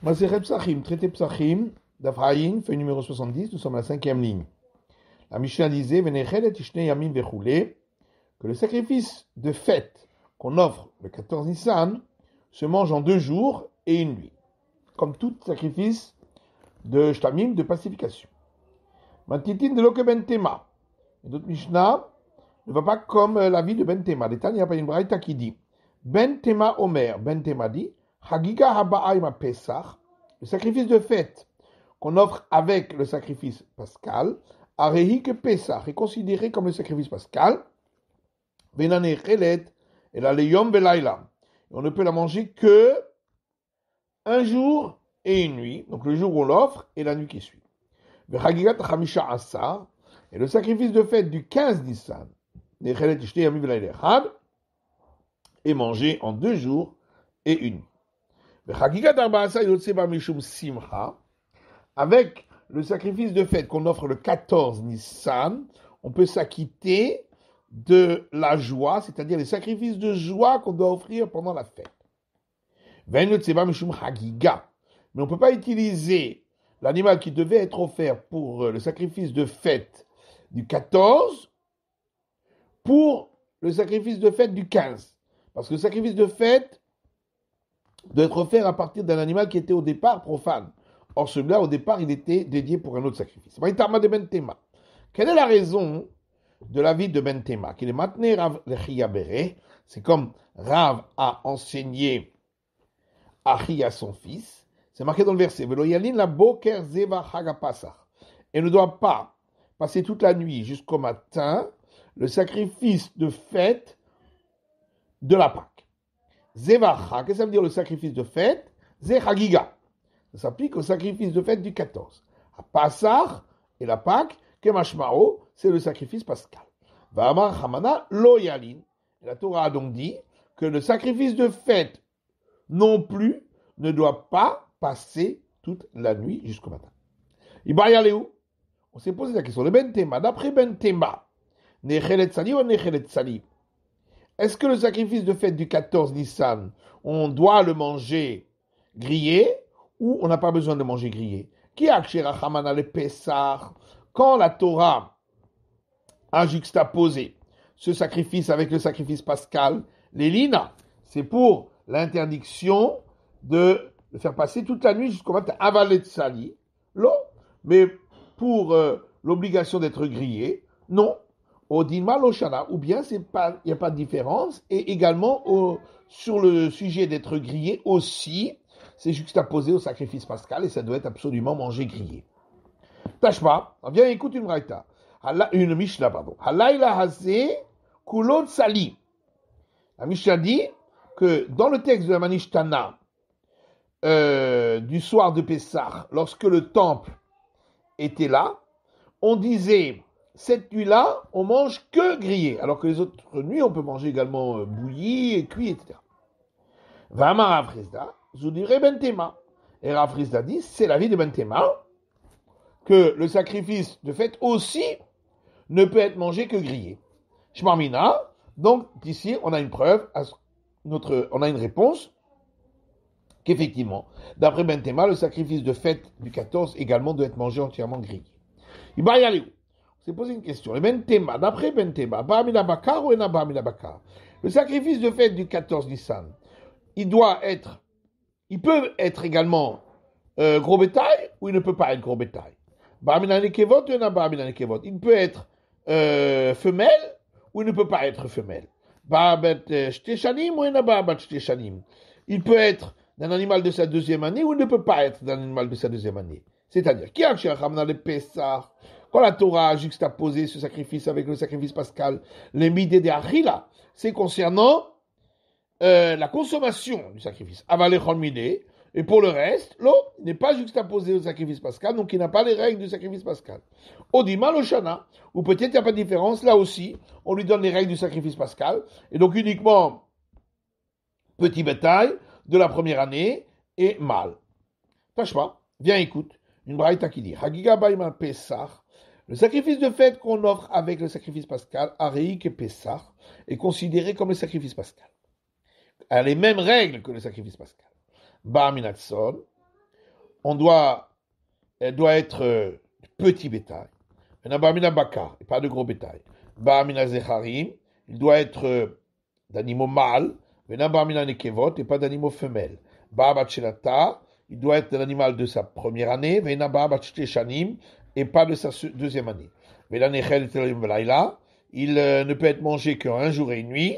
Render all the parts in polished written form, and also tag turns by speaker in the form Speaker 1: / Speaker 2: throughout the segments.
Speaker 1: Masechet Psachim, traité Psachim, d'Afraïm, feuille numéro 70, nous sommes à la 5e ligne. La Mishnah disait, Venechelet Ishne Yamim Vechule, que le sacrifice de fête qu'on offre le 14 Nissan se mange en 2 jours et 1 nuit, comme tout sacrifice de shtamim, de pacification. Matitin de Loke Ben Tema. Et d'autres Mishnah ne va pas comme la vie de Ben Tema. L'État, il n'y a pas une braïta qui dit Ben Tema Omer. Ben Tema dit Hagiga Haba'aima Pesach, le sacrifice de fête qu'on offre avec le sacrifice pascal, Arehi que Pesach est considéré comme le sacrifice pascal, Venane Chelet et la Leyom Velaila. On ne peut la manger que 1 jour et 1 nuit, donc le jour où on l'offre et la nuit qui suit. Vechagigat Chamisha Asar, et le sacrifice de fête du 15 Nissan, Nechelet Ishte Yamim Velaila Echad, est mangé en 2 jours et 1 nuit. Vechagigat Arbaasa Yotseba Mishum Simcha, avec le sacrifice de fête qu'on offre le 14 Nissan, on peut s'acquitter de la joie, c'est-à-dire les sacrifices de joie qu'on doit offrir pendant la fête. Mais on ne peut pas utiliser l'animal qui devait être offert pour le sacrifice de fête du 14 pour le sacrifice de fête du 15. Parce que le sacrifice de fête doit être offert à partir d'un animal qui était au départ profane. Or, celui-là, au départ, il était dédié pour un autre sacrifice. Quelle est la raison de la vie de Ben Tema? Qu'il est maintenu Rav Lechia Bere, c'est comme Rav a enseigné Achia son fils, c'est marqué dans le verset, Velo Yalin la Boker Zeva Chaga Pasach. Et ne doit pas passer toute la nuit jusqu'au matin le sacrifice de fête de la Pâque. Zeva Chag, qu'est-ce que ça veut dire le sacrifice de fête? Ze Chagiga. Ça s'applique au sacrifice de fête du 14. À Passach et la Pâque, Kemashmao, c'est le sacrifice pascal. Va'amar Hamana lo yalin. La Torah a donc dit que le sacrifice de fête non plus ne doit pas passer toute la nuit jusqu'au matin. Ibayaleu. On s'est posé la question. Le Ben Tema, d'après Ben Tema, Nechelet Sali ou Nechelet Sali? Est-ce que le sacrifice de fête du 14 Nissan, on doit le manger grillé ou on n'a pas besoin de manger grillé? Qui a Hamana le Pessah? Quand la Torah a juxtaposé ce sacrifice avec le sacrifice pascal, les lina, c'est pour l'interdiction de le faire passer toute la nuit jusqu'au matin. Avalet sali, l'eau, mais pour l'obligation d'être grillé, non. Odinma loshana, ou bien il n'y a pas de différence, et également sur le sujet d'être grillé aussi, c'est juxtaposé au sacrifice pascal et ça doit être absolument mangé grillé. Tashma, viens écoute une braïta, une Mishnah, pardon. Halayla hazé kulot sali. La Mishnah dit que dans le texte de la Manishtana du soir de Pessah, lorsque le temple était là, on disait cette nuit-là, on mange que grillé, alors que les autres nuits, on peut manger également bouilli et cuit, etc. Vama Rav Rizda, Zoudire Ben Tema. Et Rav Rizda dit, c'est la vie de Ben Tema, que le sacrifice de fête aussi ne peut être mangé que grillé. Shmarmina, donc d'ici, on a une preuve, on a une réponse, qu'effectivement, d'après Ben Tema, le sacrifice de fête du 14 également doit être mangé entièrement grillé. Ibayaleu. On s'est posé une question. Le Ben Tema, d'après Ben Tema, Ba'amina Bakar ou Ena Ba'amina Bakar? Le sacrifice de fête du 14 Nissan, il peut être également gros bétail ou il ne peut pas être gros bétail. Ba'amina Nekevot ou Ena Ba'amina Nekevot? Il peut être femelle ou il ne peut pas être femelle. Ba'abat Shteshanim ou Ena Ba'abat Shteshanim? Il peut être d'un animal de sa 2e année ou il ne peut pas être d'un animal de sa 2e année. C'est-à-dire, qui a le Pessah? Quand la Torah a juxtaposé ce sacrifice avec le sacrifice pascal, les midé de Achila, c'est concernant la consommation du sacrifice. Avalechol midé, et pour le reste, l'eau n'est pas juxtaposé au sacrifice pascal, donc il n'a pas les règles du sacrifice pascal. Odima loshana, ou peut-être il n'y a pas de différence, là aussi, on lui donne les règles du sacrifice pascal, et donc uniquement petit bétail de la première année et mâle. Tashma, viens écoute, une braïta qui dit, Hagiga Baïma Pesach, le sacrifice de fête qu'on offre avec le sacrifice pascal, Areik et Pesach, est considéré comme le sacrifice pascal. Elle a les mêmes règles que le sacrifice pascal. Ba'aminatson, elle doit être petit bétail. Barmina bakar, et pas de gros bétail. Barmina zecharim, il doit être d'animaux mâles. Barmina nekevot, et pas d'animaux femelles. Ba'abat shelata, il doit être l'animal de sa première année. Ba'abat shanim, et pas de sa deuxième année. Il ne peut être mangé qu'un jour et une nuit.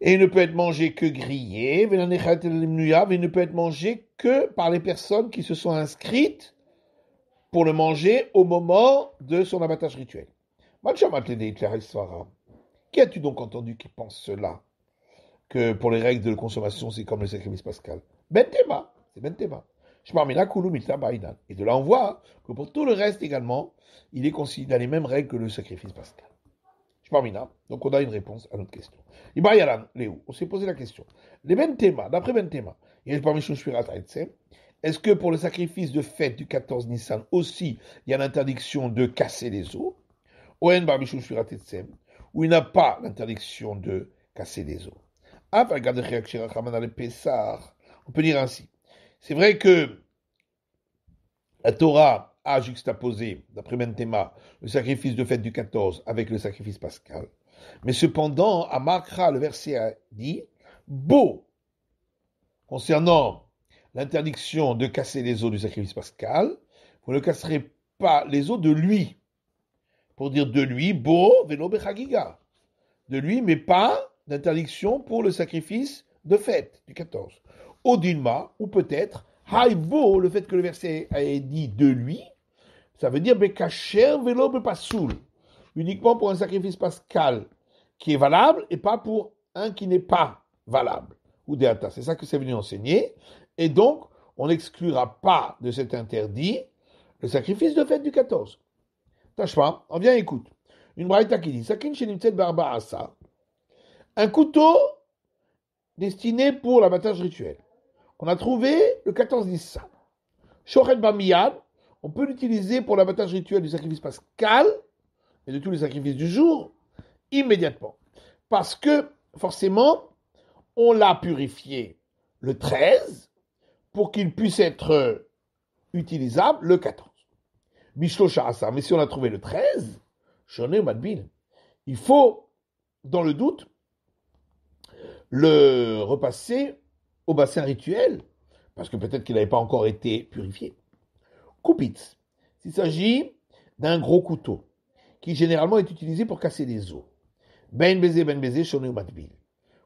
Speaker 1: Et il ne peut être mangé que grillé. Il ne peut être mangé que par les personnes qui se sont inscrites pour le manger au moment de son abattage rituel. Qui as-tu donc entendu qui pense cela? Que pour les règles de consommation, c'est comme le sacrifice pascal. Bentema, c'est Bentema. Et de là, on voit que pour tout le reste également, il est considéré dans les mêmes règles que le sacrifice pascal. Donc on a une réponse à notre question. On s'est posé la question. Les Bentema, d'après Bentema, est-ce que pour le sacrifice de fête du 14 Nissan aussi, il y a l'interdiction de casser les os? Ou il n'a pas l'interdiction de casser les os? On peut dire ainsi. C'est vrai que la Torah a juxtaposé, d'après Bentema, le sacrifice de fête du 14 avec le sacrifice pascal. Mais cependant, à Markra, le verset a dit, beau, concernant l'interdiction de casser les os du sacrifice pascal, vous ne casserez pas les os de lui. Pour dire de lui, beau, velo bechagiga. De lui, mais pas d'interdiction pour le sacrifice de fête du 14. Odinma, ou peut-être, haïbo, le fait que le verset a dit de lui, ça veut dire bekacher velo bepasoul, uniquement pour un sacrifice pascal qui est valable et pas pour un qui n'est pas valable. Ou deata, c'est ça que c'est venu enseigner. Et donc, on n'exclura pas de cet interdit le sacrifice de fête du 14. Tachma, on vient écoute. Une braïta qui dit, Sakin shenimtset barba asa, un couteau destiné pour l'abattage rituel. On a trouvé le 14 Nissan. Shochet bamiyad, on peut l'utiliser pour l'abattage rituel du sacrifice pascal et de tous les sacrifices du jour, immédiatement. Parce que, forcément, on l'a purifié le 13 pour qu'il puisse être utilisable le 14. Bishlocha asa, mais si on a trouvé le 13, Shoné Madbil, il faut, dans le doute, le repasser au bassin rituel, parce que peut-être qu'il n'avait pas encore été purifié. Koupitz, s'il s'agit d'un gros couteau, qui généralement est utilisé pour casser des os. Ben baiser, shoné ou matbil.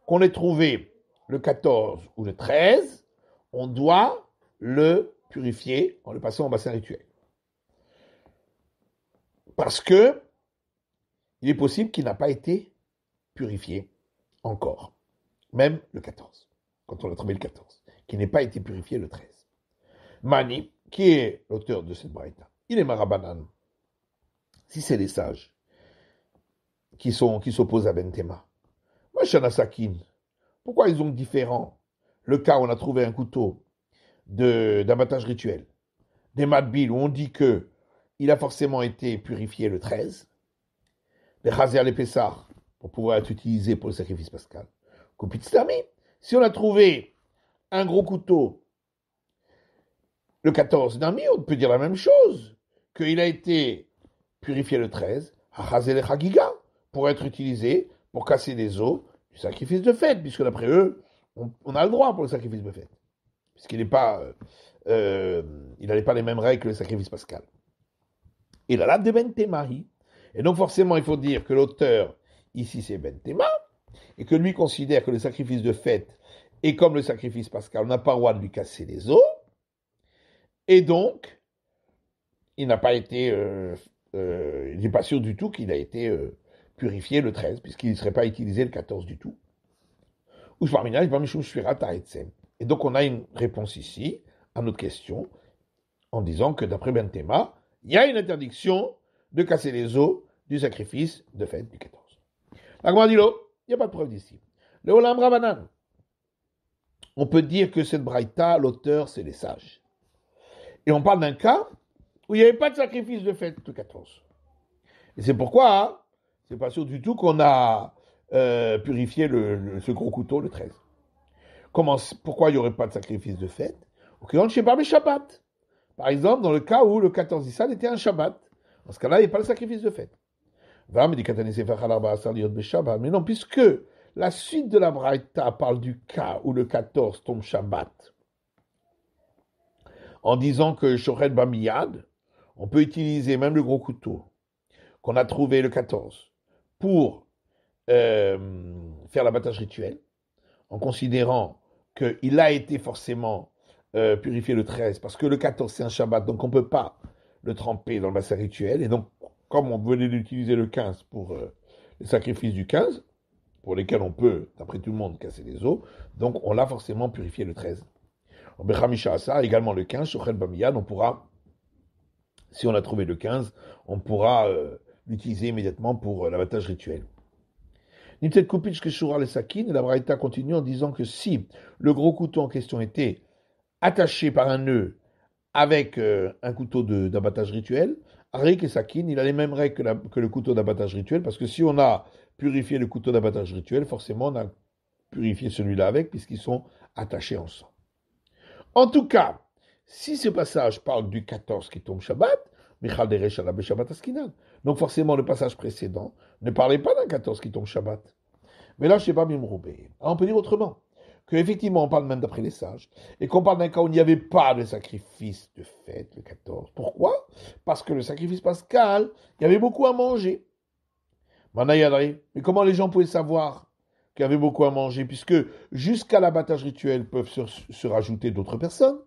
Speaker 1: Qu'on ait trouvé le 14 ou le 13, on doit le purifier en le passant au bassin rituel. Parce que il est possible qu'il n'a pas été purifié encore. Même le 14, quand on a trouvé le 14, qui n'ait pas été purifié le 13. Mani, qui est l'auteur de cette braïta, il est Marabanan. Si c'est les sages qui s'opposent à Bentema, moi Shana Sakin, pourquoi ils ont différent le cas où on a trouvé un couteau d'abattage rituel, des Madbil où on dit que il a forcément été purifié le 13, des Chazer les Pessar pour pouvoir être utilisé pour le sacrifice pascal. Koupitstami, si on a trouvé un gros couteau le 14 Nami, on peut dire la même chose, qu'il a été purifié le 13, Hachazel et Chagiga, pour être utilisé pour casser les os du sacrifice de fête, puisque d'après eux, on a le droit pour le sacrifice de fête, puisqu'il n'est pas, il n'avait pas les mêmes règles que le sacrifice pascal. Et la lame de Bentemahi, et donc forcément il faut dire que l'auteur ici c'est Bentema, et que lui considère que le sacrifice de fête est comme le sacrifice pascal, on n'a pas le droit de lui casser les os, et donc il n'a pas été, il n'est pas sûr du tout qu'il a été purifié le 13, puisqu'il ne serait pas utilisé le 14 du tout. Et donc on a une réponse ici à notre question, en disant que d'après Bentema, il y a une interdiction de casser les os du sacrifice de fête du 14. La dit il n'y a pas de preuve d'ici. Le Olam Rabanan, on peut dire que cette braïta, l'auteur, c'est les sages. Et on parle d'un cas où il n'y avait pas de sacrifice de fête le 14. Et c'est pourquoi, c'est pas sûr du tout qu'on a purifié ce gros couteau le 13. Pourquoi il n'y aurait pas de sacrifice de fête? Au Kiron Sheba Shabbat. Par exemple, dans le cas où le 14 Nissan était un Shabbat. Dans ce cas-là, il n'y a pas de sacrifice de fête. Mais non, puisque la suite de la Braïta parle du cas où le 14 tombe Shabbat, en disant que Shored Bamiyad, on peut utiliser même le gros couteau qu'on a trouvé le 14 pour faire l'abattage rituel, en considérant qu'il a été forcément purifié le 13, parce que le 14 c'est un Shabbat, donc on ne peut pas le tremper dans le bassin rituel, et donc comme on venait d'utiliser le 15 pour les sacrifices du 15, pour lesquels on peut, d'après tout le monde, casser les os, donc on l'a forcément purifié le 13. Également le 15, Shochel Bamiyad, on pourra, si on a trouvé le 15, on pourra l'utiliser immédiatement pour l'abattage rituel. Nimtet Kupich Keshura le Sakin, et la Braïta continue en disant que si le gros couteau en question était attaché par un nœud avec un couteau d'abattage rituel, Arik et Sakin, il a les mêmes règles que le couteau d'abattage rituel, parce que si on a purifié le couteau d'abattage rituel, forcément on a purifié celui-là avec, puisqu'ils sont attachés ensemble. En tout cas, si ce passage parle du 14 qui tombe Shabbat, Michal Deresh Shabbat Shabbat Askinan. Donc forcément, le passage précédent ne parlait pas d'un 14 qui tombe Shabbat. Mais là, je ne sais pas Mimroubé. Alors on peut dire autrement, qu'effectivement, on parle même d'après les sages, et qu'on parle d'un cas où il n'y avait pas de sacrifice de fête, le 14. Pourquoi? Parce que le sacrifice pascal, il y avait beaucoup à manger. Manayadri. Mais comment les gens pouvaient savoir qu'il y avait beaucoup à manger, puisque jusqu'à l'abattage rituel peuvent se rajouter d'autres personnes?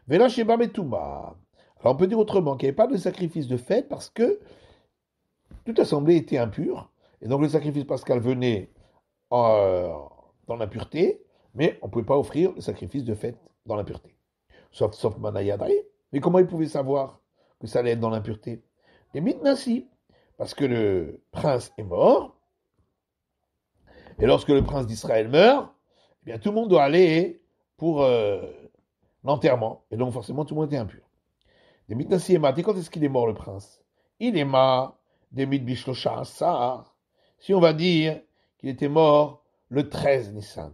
Speaker 1: Vela Sheba Metuma. Alors on peut dire autrement qu'il n'y avait pas de sacrifice de fête parce que toute assemblée était impure, et donc le sacrifice pascal venait dans l'impureté, mais on ne pouvait pas offrir le sacrifice de fête dans l'impureté. Sauf Manayadri. Mais comment ils pouvaient savoir que ça allait être dans l'impureté? Les Mitnasi. Parce que le prince est mort, et lorsque le prince d'Israël meurt, eh bien tout le monde doit aller pour l'enterrement, et donc forcément tout le monde était impur. Des Mitnasi et Mat, et quand est-ce qu'il est mort le prince? Il est mort des Mitbishlosha Sar. Si on va dire qu'il était mort le 13 Nissan,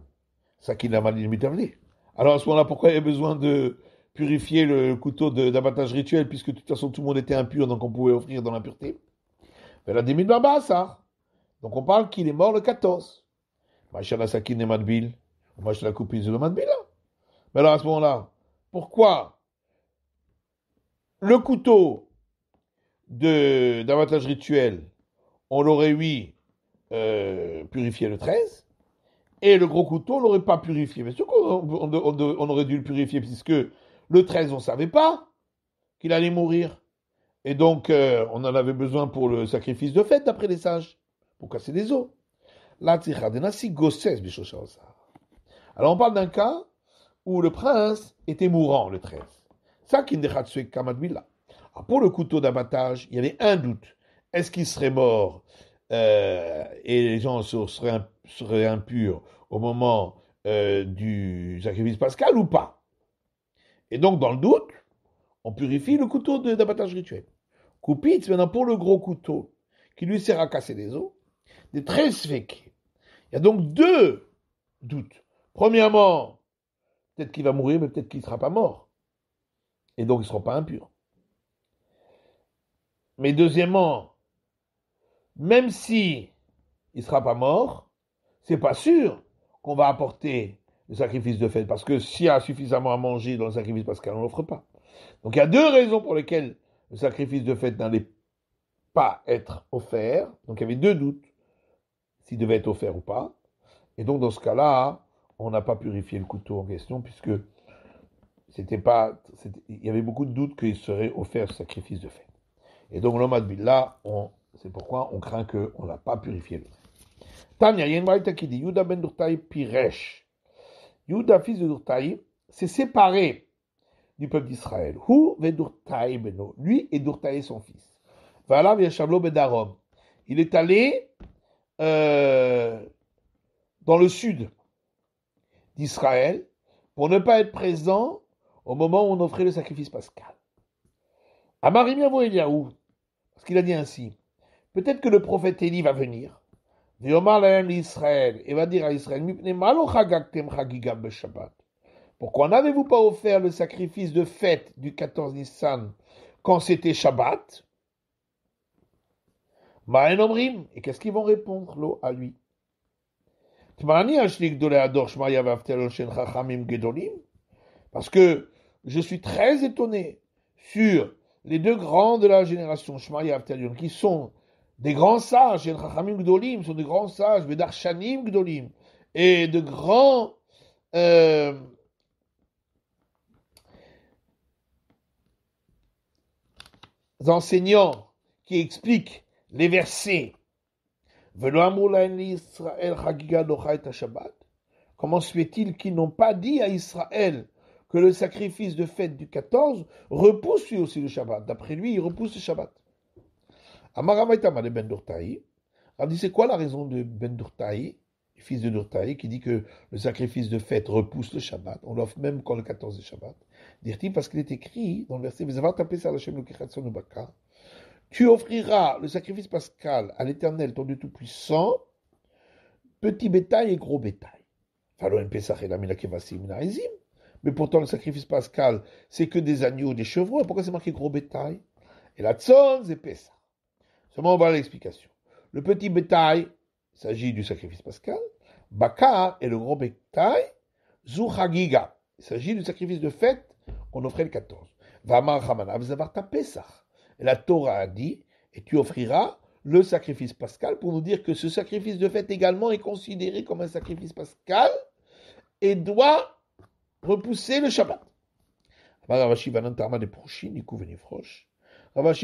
Speaker 1: ça qu'il a mal dit. Alors à ce moment-là, pourquoi il y a besoin de purifier le couteau d'abattage rituel, puisque de toute façon tout le monde était impur, donc on pouvait offrir dans l'impureté? La Demid Baba, ça. Donc on parle qu'il est mort le 14. Maïchala Sakin et Madbil. Maïchala Koupis de Madbil. Mais alors à ce moment-là, pourquoi le couteau d'abattage rituel, on l'aurait, oui, purifié le 13, et le gros couteau, on l'aurait pas purifié? Bien sûr qu'on aurait dû le purifier, puisque le 13, on ne savait pas qu'il allait mourir. Et donc, on en avait besoin pour le sacrifice de fête, d'après les sages, pour casser les os. Alors, on parle d'un cas où le prince était mourant, le 13. Ça, alors, pour le couteau d'abattage, il y avait un doute. Est-ce qu'il serait mort et les gens seraient impurs au moment du sacrifice pascal ou pas? Et donc, dans le doute, on purifie le couteau d'abattage rituel. Koupitz, maintenant, pour le gros couteau, qui lui sert à casser les os, des 13 féqués. Il y a donc deux doutes. Premièrement, peut-être qu'il va mourir, mais peut-être qu'il ne sera pas mort. Et donc, il ne sera pas impur. Mais deuxièmement, même si il ne sera pas mort, c'est pas sûr qu'on va apporter le sacrifice de fête, parce que s'il y a suffisamment à manger dans le sacrifice pascal, on ne l'offre pas. Donc, il y a deux raisons pour lesquelles le sacrifice de fête n'allait pas être offert. Donc il y avait deux doutes s'il devait être offert ou pas. Et donc dans ce cas-là, on n'a pas purifié le couteau en question, puisque il y avait beaucoup de doutes qu'il serait offert ce sacrifice de fête. Et donc l'homme Billah, c'est pourquoi on craint qu'on n'a pas purifié le fait. Tania, il y a une braïta qui dit Yuda ben Durtaï Piresh. Yuda, fils de Durtaï, s'est séparé du peuple d'Israël. Hu ve Durtaï beno. Lui et Durtaï son fils. Voilà, Yashavlo Bedarom. Il est allé dans le sud d'Israël pour ne pas être présent au moment où on offrait le sacrifice pascal. Amarim Yavo Eliaou, parce qu'il a dit ainsi, peut-être que le prophète Élie va venir. Yomar lahem l'Israël, et va dire à Israël, Mipne malo chagaktem chagigam beShabbat. Pourquoi n'avez-vous pas offert le sacrifice de fête du 14 Nissan quand c'était Shabbat? Ma'en omrim. Et qu'est-ce qu'ils vont répondre, l'eau, à lui? Parce que je suis très étonné sur les deux grands de la génération, Shmaya et Avtalion, qui sont des grands sages, Chachamim Gdolim, sont des grands sages, Vedarshanim Gdolim, et de grands enseignants qui expliquent les versets. Comment se fait-il qu'ils n'ont pas dit à Israël que le sacrifice de fête du 14 repousse lui aussi le Shabbat? D'après lui, il repousse le Shabbat. Amaravaitama de Ben Dortaï. Alors, dit, c'est quoi la raison de Ben Dortaï, fils de Dortaï, qui dit que le sacrifice de fête repousse le Shabbat? On l'offre même quand le 14 est Shabbat. Dit-il parce qu'il est écrit dans le verset, tu offriras le sacrifice pascal à l'Éternel, ton Dieu Tout-Puissant, petit bétail et gros bétail. Mais pourtant, le sacrifice pascal, c'est que des agneaux, des chevreaux. Pourquoi c'est marqué gros bétail? Et la tzon, c'est Pessah. Seulement, on va à l'explication. Le petit bétail, il s'agit du sacrifice pascal. Bakar et le gros bétail, Zuchagiga. Il s'agit du sacrifice de fête qu'on offrait le 14. Vamar Hamanav Zavarta Pessah. Et la Torah a dit, et tu offriras le sacrifice pascal, pour nous dire que ce sacrifice de fête également est considéré comme un sacrifice pascal et doit repousser le Shabbat. Ravashi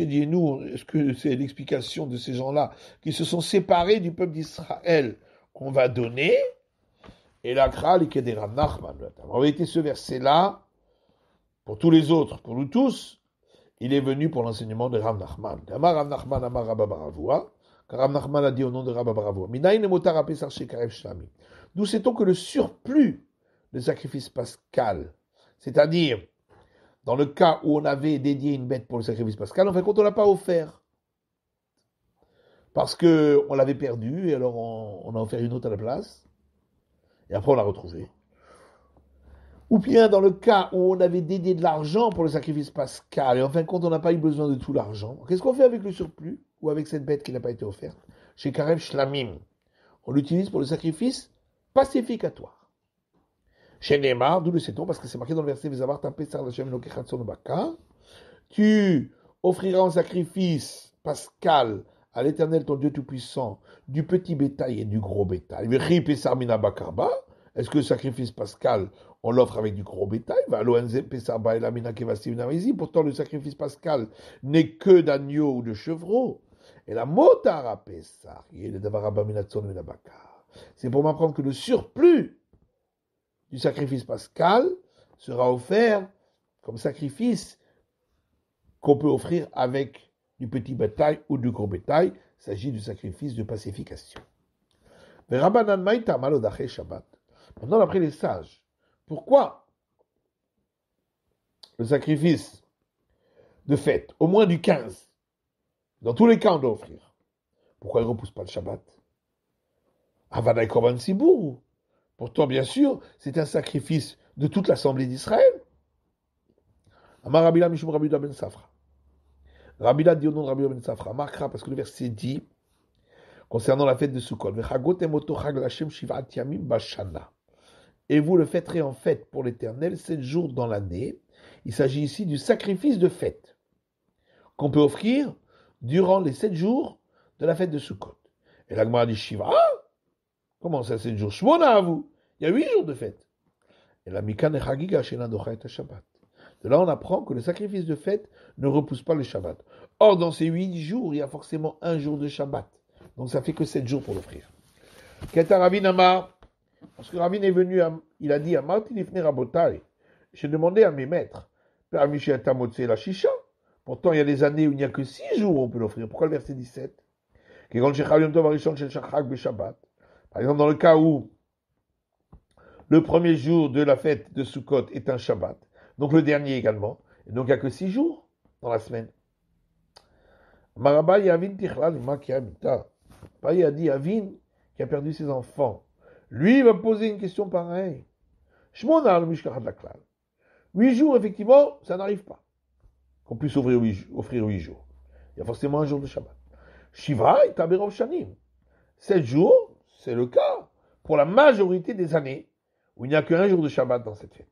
Speaker 1: dit, nous, est-ce que c'est l'explication de ces gens-là qui se sont séparés du peuple d'Israël qu'on va donner? Et la Kral, qui est des Rav Nachman. En réalité, ce verset-là, pour tous les autres, pour nous tous, il est venu pour l'enseignement de Rav Nachman. Amar Rav Nachman, Amar Rabba Baravua, car Rav Nachman a dit au nom de Rabba Baravua, Minaïn emotar apesar shekarev shlami. D'où sait-on que le surplus de sacrifice pascal, c'est-à-dire, dans le cas où on avait dédié une bête pour le sacrifice pascal, en fait, quand on ne l'a pas offert, parce qu'on l'avait perdu, et alors on a offert une autre à la place, et après on l'a retrouvée. Ou bien dans le cas où on avait dédié de l'argent pour le sacrifice pascal, et en fin de compte, on n'a pas eu besoin de tout l'argent. Qu'est-ce qu'on fait avec le surplus, ou avec cette bête qui n'a pas été offerte? Chez Karev Shlamim, on l'utilise pour le sacrifice pacificatoire. Chez Neymar, d'où le sait-on? Parce que c'est marqué dans le verset Vezavar Tapesar Lashem Lokechatson Baka. Tu offriras en sacrifice pascal à l'Éternel, ton Dieu Tout-Puissant, du petit bétail et du gros bétail. Vechi Pesar Mina Bakarba. Est-ce que le sacrifice pascal, on l'offre avec du gros bétail? Pourtant, le sacrifice pascal n'est que d'agneau ou de chevreau. Et la motara Pessah, c'est pour m'apprendre que le surplus du sacrifice pascal sera offert comme sacrifice qu'on peut offrir avec du petit bétail ou du gros bétail. Il s'agit du sacrifice de pacification. Maintenant, d'après les sages, pourquoi le sacrifice de fête, au moins du 15, dans tous les cas, on doit offrir? Pourquoi il ne repousse pas le Shabbat? Avadaï Korban Sibour. Pourtant, bien sûr, c'est un sacrifice de toute l'assemblée d'Israël. Amar Rabila Mishum Rabbi Ben Safra. Rabila dit au nom de Rabbi Ben Safra, Markra, parce que le verset dit, concernant la fête de Sukkot, et vous le fêterez en fête pour l'Éternel 7 jours dans l'année. Il s'agit ici du sacrifice de fête qu'on peut offrir durant les 7 jours de la fête de Sukkot. Et l'Agmara dit Shiva, comment ça 7 jours? Shmona à vous. Il y a 8 jours de fête. Et la Mikan et Chagiga Shena Docha et Shabbat. De là, on apprend que le sacrifice de fête ne repousse pas le Shabbat. Or, dans ces 8 jours, il y a forcément un jour de Shabbat. Donc, ça fait que 7 jours pour l'offrir. Keta Ravin Amar, parce que Ravin est venu, il a dit à Martin Ifne Rabotai, j'ai demandé à mes maîtres, la Shisha. Pourtant, il y a des années où il n'y a que 6 jours où on peut l'offrir. Pourquoi le verset 17? Par exemple, dans le cas où le premier jour de la fête de Sukkot est un Shabbat, donc le dernier également, et donc il n'y a que 6 jours dans la semaine. Marabai Yavin Tichlal, Makia Mita. Il a dit Avin, qui a perdu ses enfants, lui, il va poser une question pareille. Shmona le mishkachat laklal. 8 jours, effectivement, ça n'arrive pas. Qu'on puisse offrir 8 jours. Il y a forcément un jour de Shabbat. Shiva et Taberov Shanim. 7 jours, c'est le cas pour la majorité des années où il n'y a qu'un jour de Shabbat dans cette fête.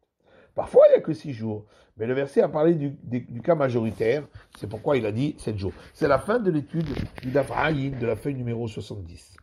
Speaker 1: Parfois, il n'y a que 6 jours. Mais le verset a parlé du cas majoritaire. C'est pourquoi il a dit 7 jours. C'est la fin de l'étude du Daf Hayin de la feuille numéro 70.